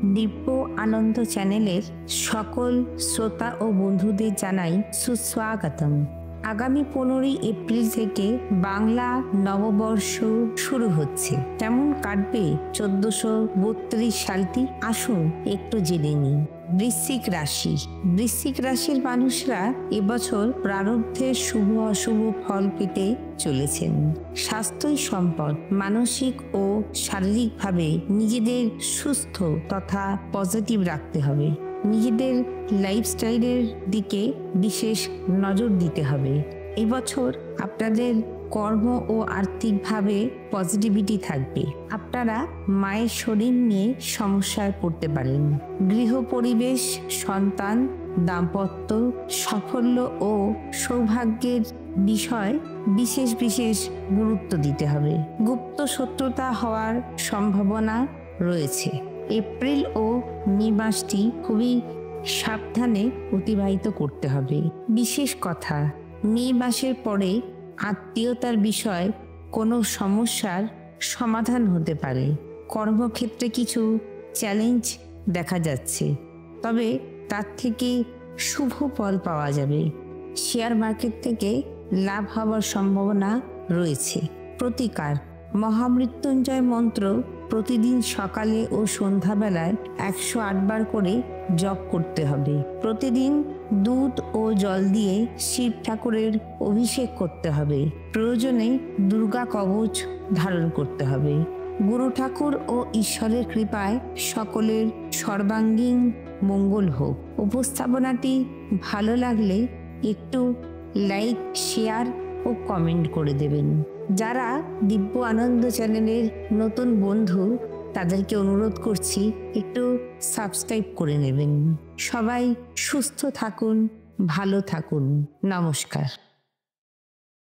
দিব্য আনন্দ চ্যানেলের সকল শ্রোতা ও বন্ধুদের জানাই সুস্বাগতম। আগামী 15ই এপ্রিল থেকে বাংলা নববর্ষ শুরু হচ্ছে। কেমন কাটবে 1432 সালটি? আসুন একটু জেনে নিই। বৃশ্চিক রাশি। বৃশ্চিক রাশির মানুষরা এবছর প্রারব্ধের শুভ অশুভ ফল পেতে চলেছেন। স্বাস্থ্যই সম্পদ। মানসিক ও শারীরিকভাবে নিজেদের সুস্থ তথা পজিটিভ রাখতে হবে। নিজেদের লাইফস্টাইলের দিকে বিশেষ নজর দিতে হবে। এবছর আপনাদের কর্ম ও আর্থিকভাবে পজিটিভিটি থাকবে। আপনারা মায়ের শরীর নিয়ে সমস্যায় পড়তে পারেন। গৃহ পরিবেশ, সন্তান, দাম্পত্য, সাফল্য ও সৌভাগ্যের বিষয় বিশেষ গুরুত্ব দিতে হবে। গুপ্ত শত্রুতা হওয়ার সম্ভাবনা রয়েছে। এপ্রিল ও মে মাসটি খুবই সাবধানে অতিবাহিত করতে হবে। বিশেষ কথা, মে মাসের পরে আত্মীয়তার বিষয় কোনো সমস্যার সমাধান হতে পারে। কর্মক্ষেত্রে কিছু চ্যালেঞ্জ দেখা যাচ্ছে, তবে তার থেকে শুভ ফল পাওয়া যাবে। শেয়ার মার্কেট থেকে লাভ হওয়ার সম্ভাবনা রয়েছে। প্রতিকার: মহামৃত্যুঞ্জয় মন্ত্র প্রতিদিন সকালে ও সন্ধ্যাবেলায় 108 বার করে জপ করতে হবে। প্রতিদিন দুধ ও জল দিয়ে শিব ঠাকুরের অভিষেক করতে হবে। প্রয়োজনে দুর্গা কবচ ধারণ করতে হবে। গুরু ঠাকুর ও ঈশ্বরের কৃপায় সকলের সর্বাঙ্গীন মঙ্গল হোক। উপস্থাপনাটি ভালো লাগলে একটু লাইক, শেয়ার ও কমেন্ট করে দেবেন। যারা দিব্য আনন্দ চ্যানেলের নতুন বন্ধু, তাদেরকে অনুরোধ করছি একটু সাবস্ক্রাইব করে নেবেন। সবাই সুস্থ থাকুন, ভালো থাকুন। নমস্কার।